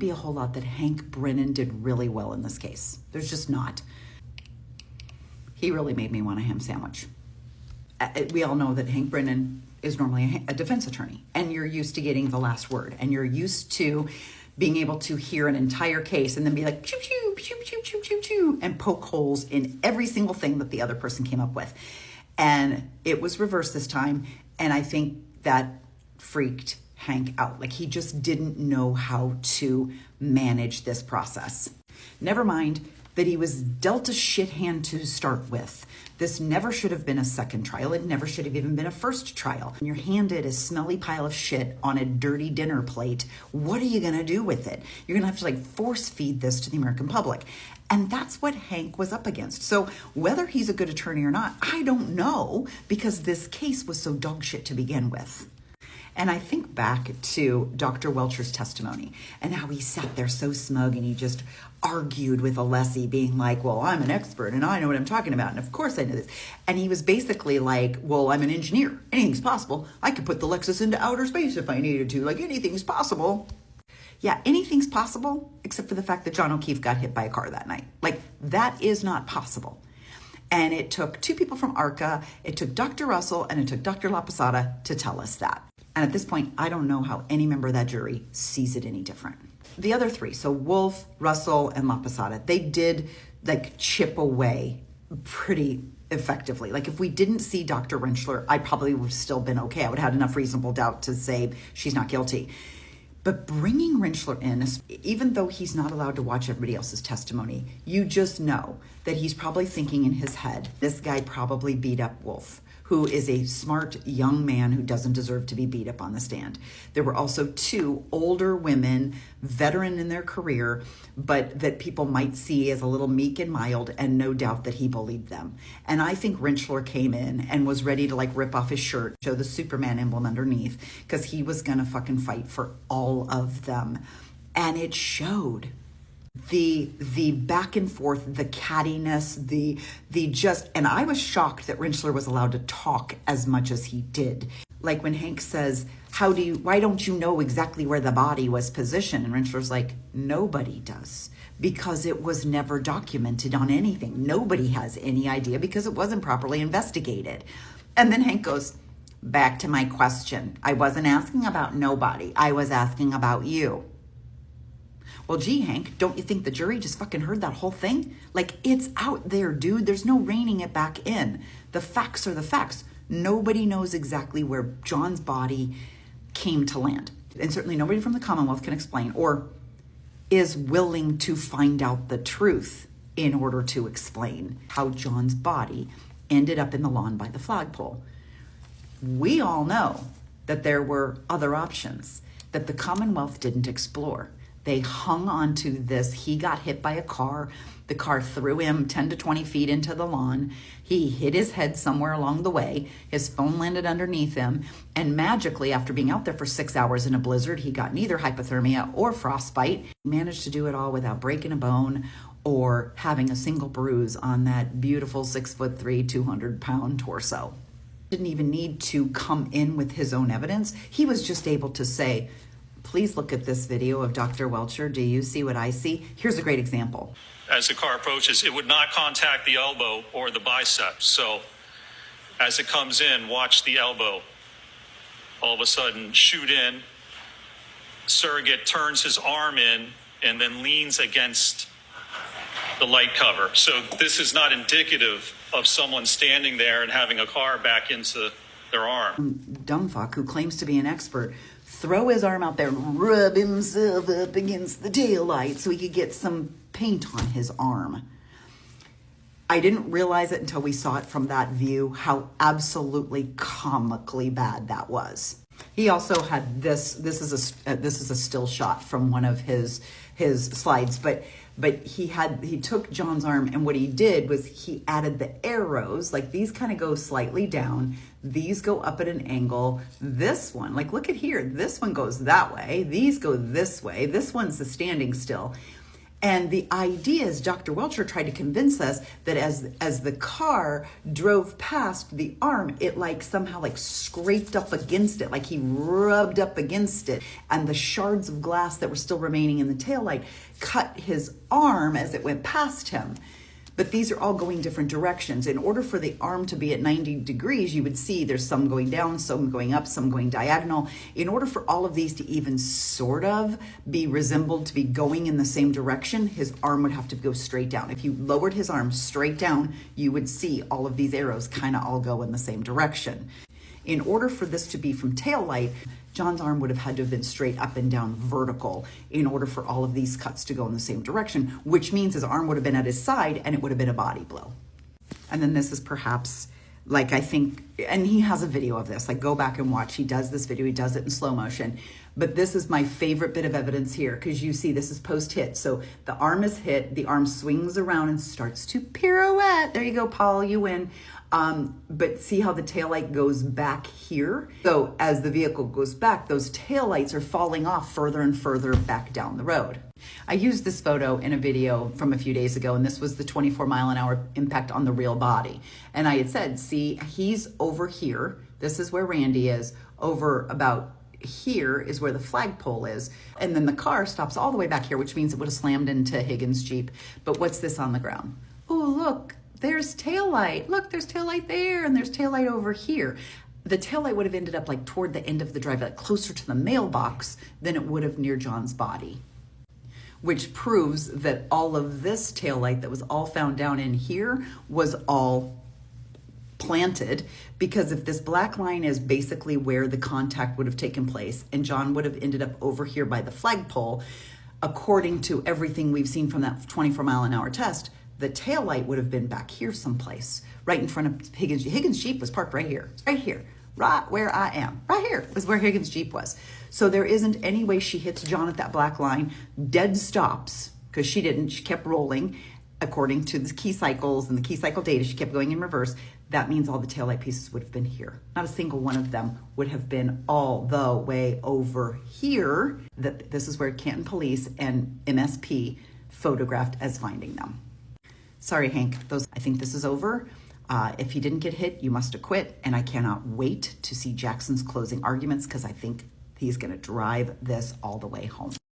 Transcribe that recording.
be a whole lot that Hank Brennan did really well in this case. There's just not. He really made me want a ham sandwich. We all know that Hank Brennan is normally a defense attorney, and you're used to getting the last word, and you're used to being able to hear an entire case and then be like, choo, choo, choo, choo, choo, choo, choo, and poke holes in every single thing that the other person came up with. And it was reversed this time, and I think that freaked Hank out. Like, he just didn't know how to manage this process. Never mind that he was dealt a shit hand to start with. This never should have been a second trial. It never should have even been a first trial. When you're handed a smelly pile of shit on a dirty dinner plate, what are you gonna do with it? You're gonna have to force feed this to the American public. And that's what Hank was up against. So whether he's a good attorney or not, I don't know, because this case was so dog shit to begin with. And I think back to Dr. Welcher's testimony and how he sat there so smug and he just argued with Alessi, being like, well, I'm an expert and I know what I'm talking about. And of course I know this. And he was basically like, well, I'm an engineer. Anything's possible. I could put the Lexus into outer space if I needed to. Like, anything's possible. Yeah, anything's possible, except for the fact that John O'Keefe got hit by a car that night. Like, that is not possible. And it took two people from ARCA, it took Dr. Russell, and it took Dr. LaPosada to tell us that. And at this point, I don't know how any member of that jury sees it any different. The other three, so Wolf, Russell, and LaPosada, they did chip away pretty effectively. Like, if we didn't see Dr. Rentschler, I probably would have still been okay. I would have had enough reasonable doubt to say she's not guilty. But bringing Rentschler in, even though he's not allowed to watch everybody else's testimony, you just know that he's probably thinking in his head, this guy probably beat up Wolf, who is a smart young man who doesn't deserve to be beat up on the stand. There were also two older women, veteran in their career, but that people might see as a little meek and mild, and no doubt that he bullied them. And I think Rentschler came in and was ready to rip off his shirt, show the Superman emblem underneath, because he was gonna fucking fight for all of them. And it showed. The back and forth, the cattiness, the just, and I was shocked that Rentschler was allowed to talk as much as he did. Like when Hank says, why don't you know exactly where the body was positioned? And Rentschler's like, nobody does, because it was never documented on anything. Nobody has any idea because it wasn't properly investigated. And then Hank goes, back to my question. I wasn't asking about nobody. I was asking about you. Well, gee, Hank, don't you think the jury just fucking heard that whole thing? Like, it's out there, dude. There's no reining it back in. The facts are the facts. Nobody knows exactly where John's body came to land. And certainly nobody from the Commonwealth can explain or is willing to find out the truth in order to explain how John's body ended up in the lawn by the flagpole. We all know that there were other options that the Commonwealth didn't explore. They hung on to this. He got hit by a car. The car threw him 10 to 20 feet into the lawn. He hit his head somewhere along the way. His phone landed underneath him. And magically, after being out there for 6 hours in a blizzard, he got neither hypothermia or frostbite. He managed to do it all without breaking a bone or having a single bruise on that beautiful 6'3", 200-pound torso. Didn't even need to come in with his own evidence. He was just able to say, please look at this video of Dr. Welcher. Do you see what I see? Here's a great example. As the car approaches, it would not contact the elbow or the biceps. So as it comes in, watch the elbow. All of a sudden, shoot in. Surrogate turns his arm in and then leans against the light cover. So this is not indicative of someone standing there and having a car back into their arm. Dumb fuck who claims to be an expert throw his arm out there and rub himself up against the taillight so he could get some paint on his arm. I didn't realize it until we saw it from that view, how absolutely comically bad that was. He also had this is a still shot from one of his slides, but he took John's arm, and what he did was he added the arrows, like these kind of go slightly down, these go up at an angle, this one, like look at here, this one goes that way, these go this way, this one's the standing still. And the idea is Dr. Welcher tried to convince us that as the car drove past the arm, it like somehow like scraped up against it, like he rubbed up against it. And the shards of glass that were still remaining in the taillight cut his arm as it went past him. But these are all going different directions. In order for the arm to be at 90 degrees, you would see there's some going down, some going up, some going diagonal. In order for all of these to even sort of be resembled to be going in the same direction, his arm would have to go straight down. If you lowered his arm straight down, you would see all of these arrows kind of all go in the same direction. In order for this to be from tail light, John's arm would have had to have been straight up and down vertical in order for all of these cuts to go in the same direction, which means his arm would have been at his side and it would have been a body blow. And then this is perhaps like, I think, and he has a video of this, like go back and watch. He does this video, he does it in slow motion. But this is my favorite bit of evidence here because you see this is post hit. So the arm is hit, the arm swings around and starts to pirouette. There you go, Paul, you win. But see how the taillight goes back here? So as the vehicle goes back, those taillights are falling off further and further back down the road. I used this photo in a video from a few days ago, and this was the 24-mile-an-hour impact on the real body. And I had said, see, he's over here. This is where Randy is. Over about here is where the flagpole is. And then the car stops all the way back here, which means it would have slammed into Higgins' Jeep. But what's this on the ground? Oh, look. There's taillight. Look, there's taillight there, and there's taillight over here. The taillight would have ended up like toward the end of the drive, like closer to the mailbox than it would have near John's body, which proves that all of this taillight that was all found down in here was all planted, because if this black line is basically where the contact would have taken place and John would have ended up over here by the flagpole, according to everything we've seen from that 24-mile-an-hour test, the taillight would have been back here someplace, right in front of Higgins. Higgins' Jeep was parked right here, right where I am. Right here was where Higgins' Jeep was. So there isn't any way she hits John at that black line, dead stops, because she didn't. She kept rolling. According to the key cycles and the key cycle data, she kept going in reverse. That means all the taillight pieces would have been here. Not a single one of them would have been all the way over here. This is where Canton Police and MSP photographed as finding them. Sorry, Hank, I think this is over. If he didn't get hit, you must have quit. And I cannot wait to see Jackson's closing arguments because I think he's going to drive this all the way home.